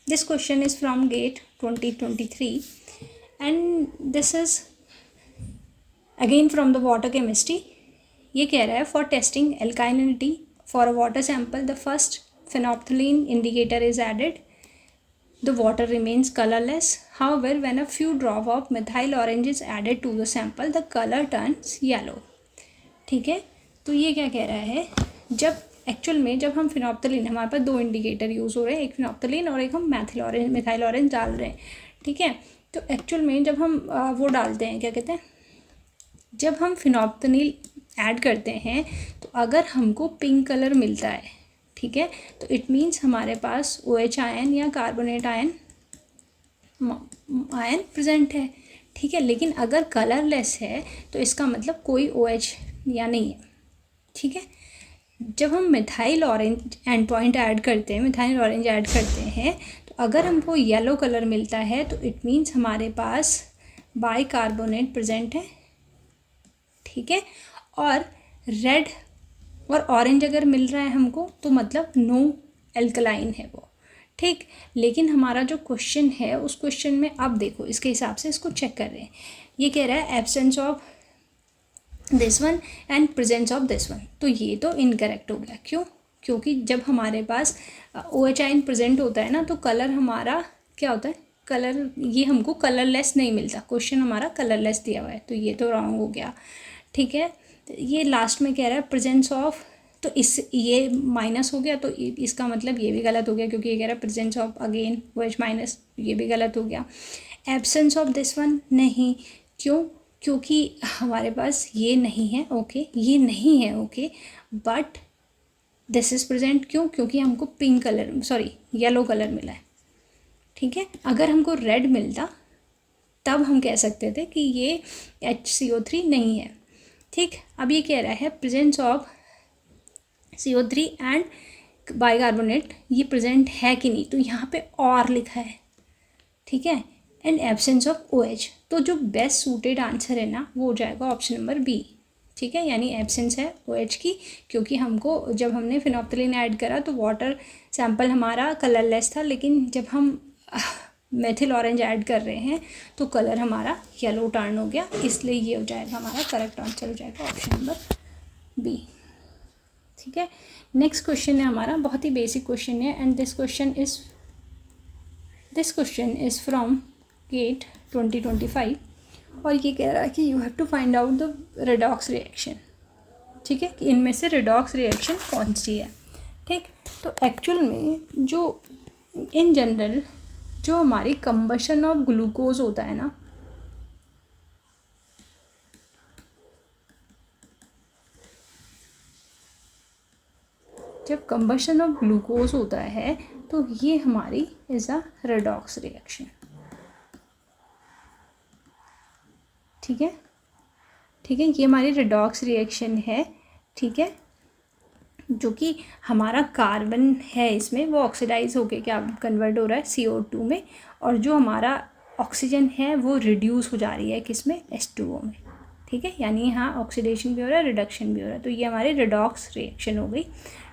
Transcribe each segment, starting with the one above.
This question is from GATE 2023 and this is again from the water chemistry. ये कह रहा है for testing alkalinity for a water sample the first phenolphthalein indicator is added. The water remains colorless. However, when a few drop of methyl orange is added to the sample, the color turns yellow. ठीक है, तो ये क्या कह रहा है, जब actual में जब हम फिनोप्थलीन, हमारे पास दो इंडिकेटर यूज़ हो रहे हैं, एक फिनोप्थलीन और एक हम मिथाइल ऑरेंज डाल रहे हैं. ठीक है, तो एक्चुअल में जब हम वो डालते हैं, क्या कहते हैं, जब हम फिनोप्थलीन ऐड करते हैं तो अगर हमको पिंक कलर मिलता है, ठीक है, तो इट मीन्स हमारे पास OH आयन या कार्बोनेट आयन प्रेजेंट है. ठीक है, लेकिन अगर कलरलेस है तो इसका मतलब कोई OH या नहीं है. ठीक है, जब हम methyl orange and point add करते हैं, मिथाइल ऑरेंज ऐड करते हैं, तो अगर हमको येलो कलर मिलता है तो इट मीन्स हमारे पास बाइकार्बोनेट प्रेजेंट है. ठीक है, और रेड और ऑरेंज अगर मिल रहा है हमको तो मतलब नो एल्कलाइन है वो. ठीक, लेकिन हमारा जो क्वेश्चन है उस क्वेश्चन में अब देखो इसके हिसाब से इसको चेक कर रहे हैं. ये कह रहा है absence of this one and presence of this one, तो ये तो इनकरेक्ट हो गया. क्यों? क्योंकि जब हमारे पास OH आयन प्रेजेंट होता है ना तो कलर हमारा क्या होता है, कलर, ये हमको कलरलेस नहीं मिलता. क्वेश्चन हमारा कलरलेस दिया हुआ है, तो ये तो रॉन्ग हो गया. ठीक है, ये लास्ट में कह रहा है प्रेजेंस ऑफ, तो इस ये माइनस हो गया तो इसका मतलब ये भी गलत हो गया, क्योंकि ये कह रहा है presence of again OH minus, ये भी गलत हो गया. एब्सेंस ऑफ दिस वन नहीं. क्यों? क्योंकि हमारे पास ये नहीं है. ओके, ये नहीं है. Okay, but this is present. क्यों? क्योंकि हमको pink colour, sorry yellow colour मिला है. ठीक है, अगर हमको रेड मिलता तब हम कह सकते थे कि ये HCO3 नहीं है. ठीक, अब ये कह रहा है presence of CO3 and bicarbonate, ये प्रेजेंट है कि नहीं, तो यहाँ पे और लिखा है. ठीक है, एंड एब्सेंस ऑफ OH, तो जो बेस्ट सूटेड आंसर है ना वो हो जाएगा ऑप्शन नंबर B. ठीक है, यानी एब्सेंस है OH की, क्योंकि हमको जब हमने फिनोप्थलीन ऐड करा तो वाटर सैंपल हमारा कलरलेस था, लेकिन जब हम मेथिल ऑरेंज ऐड कर रहे हैं तो कलर हमारा येलो टर्न हो गया. इसलिए ये हो जाएगा हमारा करेक्ट आंसर, हो जाएगा ऑप्शन नंबर B. ठीक है, नेक्स्ट क्वेश्चन है हमारा, बहुत ही बेसिक क्वेश्चन है and this question is from GATE 2025 और ये कह रहा है कि you have to find out the redox reaction. ठीक है, कि इनमें से रेडॉक्स रिएक्शन कौन सी है. ठीक, तो एक्चुअल में जो इन जनरल जो हमारी कंबशन ऑफ ग्लूकोज होता है ना, जब कंबशन ऑफ ग्लूकोज होता है तो ये हमारी इज़ अ रेडॉक्स रिएक्शन. ठीक है, ठीक है, ये हमारी रेडॉक्स रिएक्शन है. ठीक है, जो कि हमारा कार्बन है इसमें वो ऑक्सीडाइज होके क्या कन्वर्ट हो रहा है CO2 में, और जो हमारा ऑक्सीजन है वो रिड्यूस हो जा रही है किसमें, H2O में. ठीक है, यानी यहाँ ऑक्सीडेशन भी हो रहा है, रिडक्शन भी हो रहा है, तो ये हमारी रेडॉक्स रिएक्शन हो गई.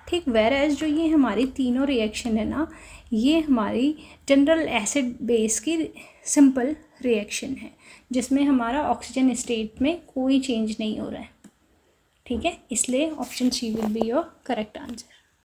ठीक, वेर एज जो ये हमारी तीनों रिएक्शन है ना, ये हमारी जनरल एसिड बेस की सिंपल रिएक्शन है जिसमें हमारा ऑक्सीजन स्टेट में कोई चेंज नहीं हो रहा है. ठीक है, इसलिए option C will be your correct answer.